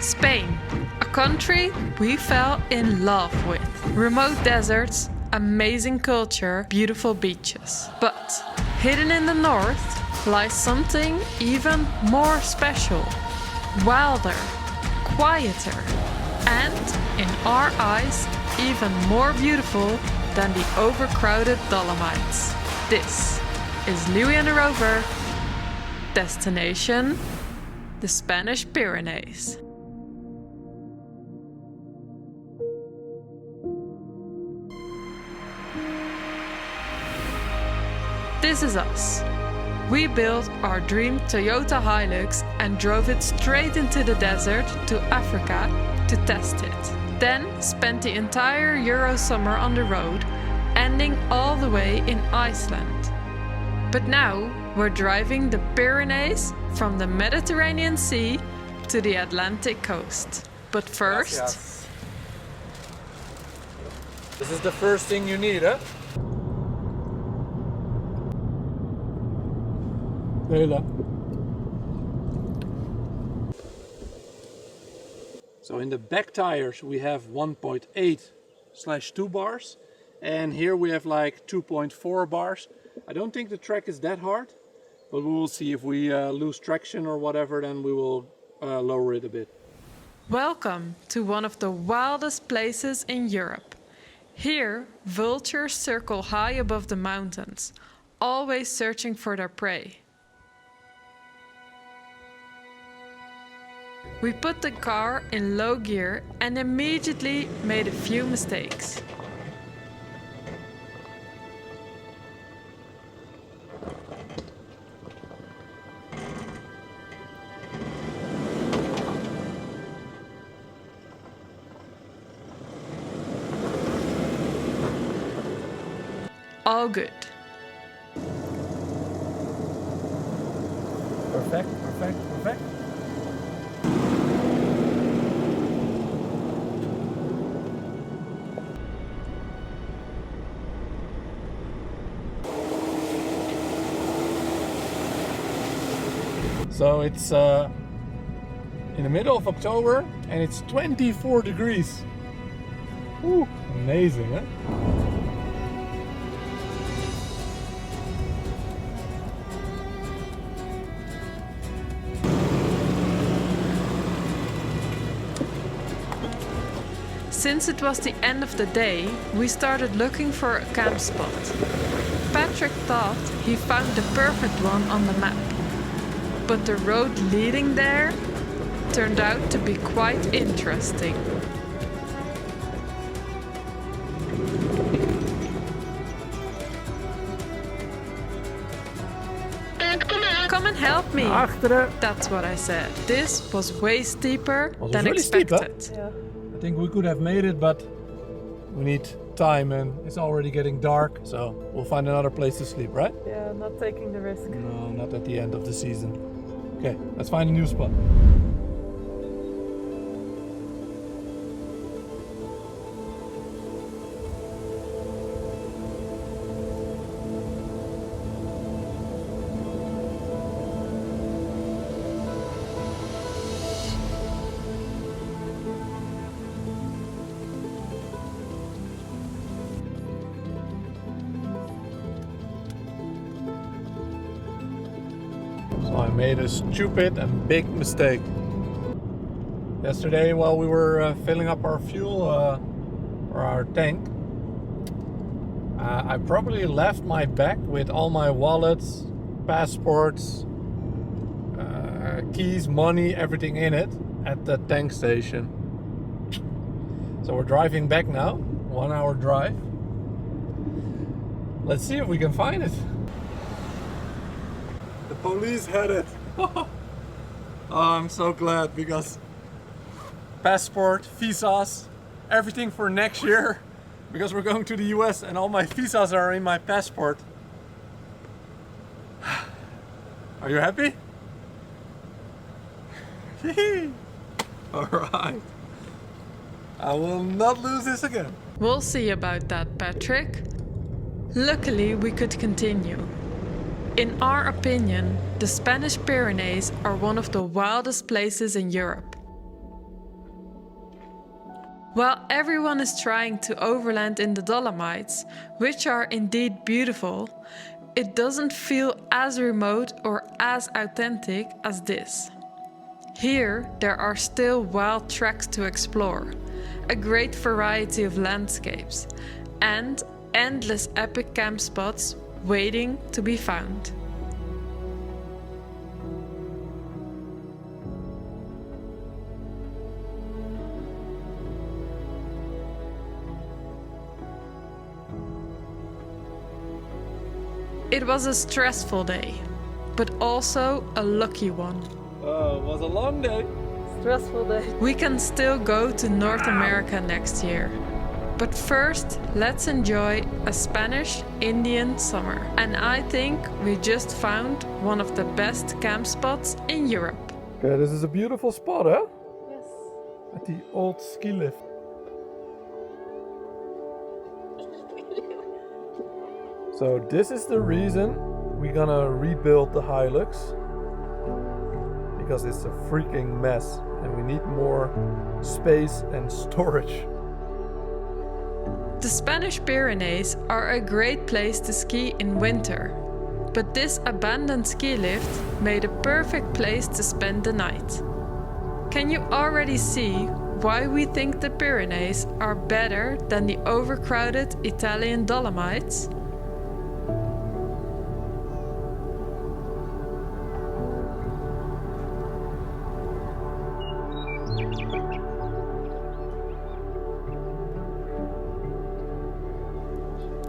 Spain, a country we fell in love with. Remote deserts, amazing culture, beautiful beaches. But hidden in the north lies something even more special, wilder, quieter, and, in our eyes, even more beautiful than the overcrowded Dolomites. This is Louis and the Rover. Destination: the Spanish Pyrenees. This is us. We built our dream Toyota Hilux and drove it straight into the desert to Africa to test it. Then spent the entire Euro summer on the road, ending all the way in Iceland. But now we're driving the Pyrenees from the Mediterranean Sea to the Atlantic coast. But first... Gracias. This is the first thing you need, huh? So in the back tires we have 1.8/2 bars, and here we have like 2.4 bars. I don't think the track is that hard, but we will see. If we lose traction or whatever, then we will lower it a bit. Welcome to one of the wildest places in Europe. Here, vultures circle high above the mountains, always searching for their prey. We put the car in low gear and immediately made a few mistakes. All good. Perfect. So it's in the middle of October and it's 24 degrees. Ooh, amazing, huh? Since it was the end of the day, we started looking for a camp spot. Patrick thought he found the perfect one on the map. But the road leading there turned out to be quite interesting. Come and help me! Achteren. That's what I said. This was way steeper Was than really steep, expected. huh? I think we could have made it, but we need time and it's already getting dark, so we'll find another place to sleep, right? Yeah, not taking the risk. No, not at the end of the season. Okay, let's find a new spot. So I made a stupid and big mistake. Yesterday, while we were filling up our fuel for our tank, I probably left my bag with all my wallets, passports, keys, money, everything in it at the tank station. So we're driving back now, 1 hour drive. Let's see if we can find it. The police had it. Oh, I'm so glad, because passport, visas, everything for next year, because we're going to the US and all my visas are in my passport. Are you happy? All right. I will not lose this again. We'll see about that, Patrick. Luckily, we could continue. In our opinion, the Spanish Pyrenees are one of the wildest places in Europe. While everyone is trying to overland in the Dolomites, which are indeed beautiful, it doesn't feel as remote or as authentic as this. Here, there are still wild tracks to explore, a great variety of landscapes, and endless epic camp spots waiting to be found. It was a stressful day, but also a lucky one. It was a long day. Stressful day. We can still go to North America next year. But first, let's enjoy a Spanish-Indian summer. And I think we just found one of the best camp spots in Europe. Okay, this is a beautiful spot, huh? Yes. At the old ski lift. So this is the reason we're gonna rebuild the Hilux. Because it's a freaking mess and we need more space and storage. The Spanish Pyrenees are a great place to ski in winter, but this abandoned ski lift made a perfect place to spend the night. Can you already see why we think the Pyrenees are better than the overcrowded Italian Dolomites?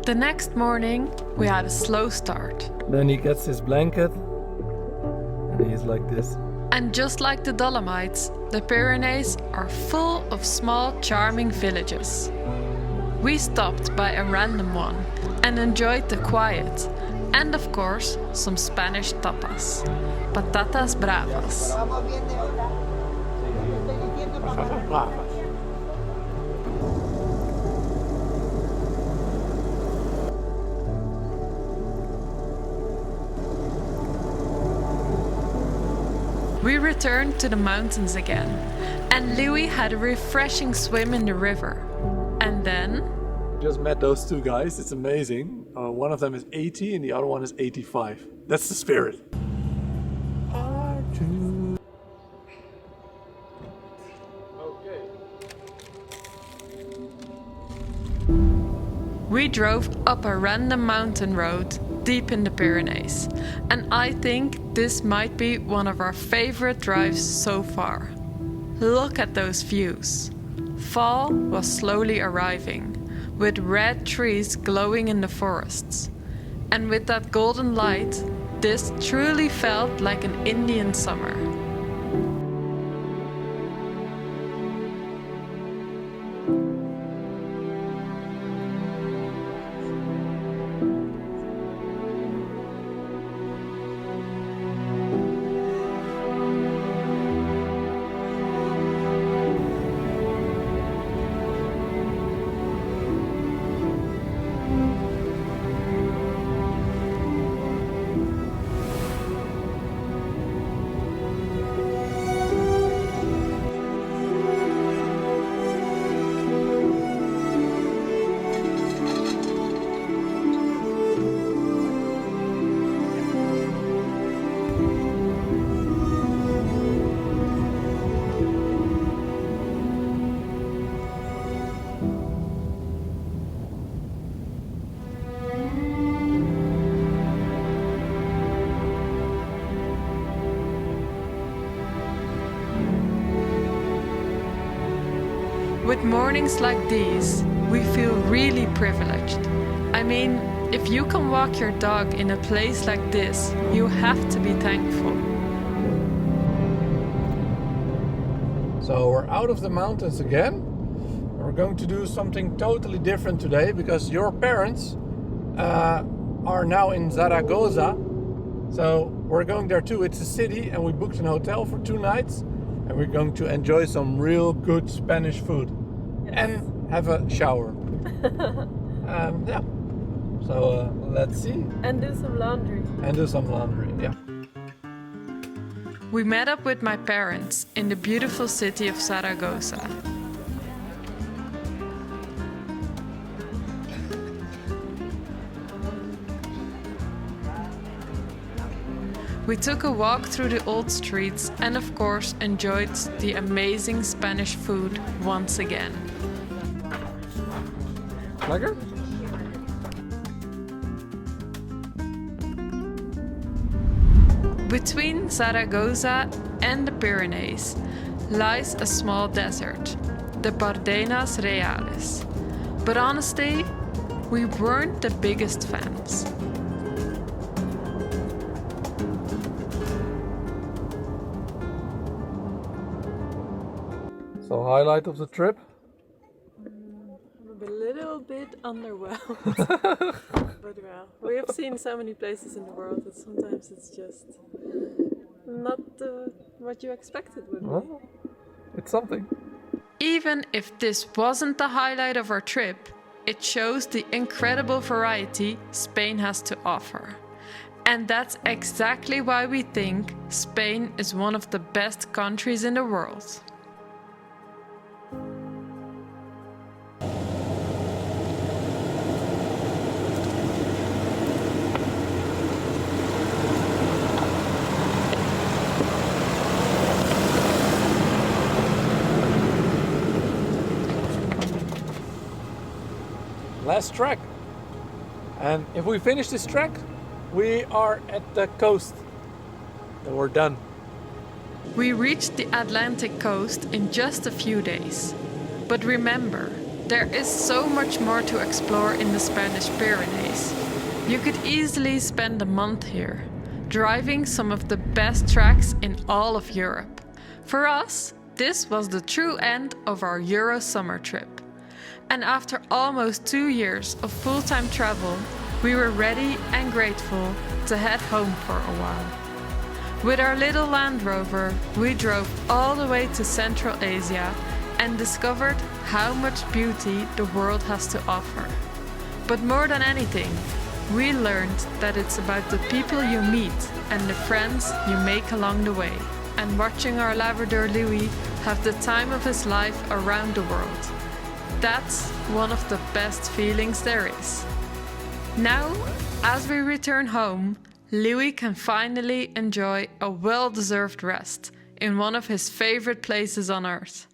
The next morning, we had a slow start. Then he gets his blanket and he's like this. And just like the Dolomites, the Pyrenees are full of small, charming villages. We stopped by a random one and enjoyed the quiet and, of course, some Spanish tapas. Patatas bravas. We returned to the mountains again, and Louis had a refreshing swim in the river. And then... Just met those two guys, it's amazing. One of them is 80 and the other one is 85. That's the spirit. We drove up a random mountain road deep in the Pyrenees, and I think this might be one of our favorite drives so far. Look at those views. Fall was slowly arriving, with red trees glowing in the forests. And with that golden light, this truly felt like an Indian summer. With mornings like these, we feel really privileged. I mean, if you can walk your dog in a place like this, you have to be thankful. So we're out of the mountains again. We're going to do something totally different today because your parents are now in Zaragoza. So we're going there too. It's a city and we booked an hotel for 2 nights and we're going to enjoy some real good Spanish food. Yes. And have a shower. Yeah. So let's see. And do some laundry. Yeah. We met up with my parents in the beautiful city of Zaragoza. We took a walk through the old streets and of course enjoyed the amazing Spanish food once again. Lekker? Between Zaragoza and the Pyrenees lies a small desert, the Bardenas Reales. But honestly, we weren't the biggest fans. So, highlight of the trip? I'm a little bit underwhelmed. But well, we have seen so many places in the world that sometimes it's just not what you expected would be. Well, it's something. Even if this wasn't the highlight of our trip, it shows the incredible variety Spain has to offer. And that's exactly why we think Spain is one of the best countries in the world. Last track. And if we finish this track, we are at the coast. Then we're done. We reached the Atlantic coast in just a few days. But remember, there is so much more to explore in the Spanish Pyrenees. You could easily spend a month here, driving some of the best tracks in all of Europe. For us, this was the true end of our Euro summer trip. And after almost 2 years of full-time travel, we were ready and grateful to head home for a while. With our little Land Rover, we drove all the way to Central Asia and discovered how much beauty the world has to offer. But more than anything, we learned that it's about the people you meet and the friends you make along the way, and watching our Labrador Louis have the time of his life around the world. That's one of the best feelings there is. Now, as we return home, Louis can finally enjoy a well-deserved rest in one of his favorite places on Earth.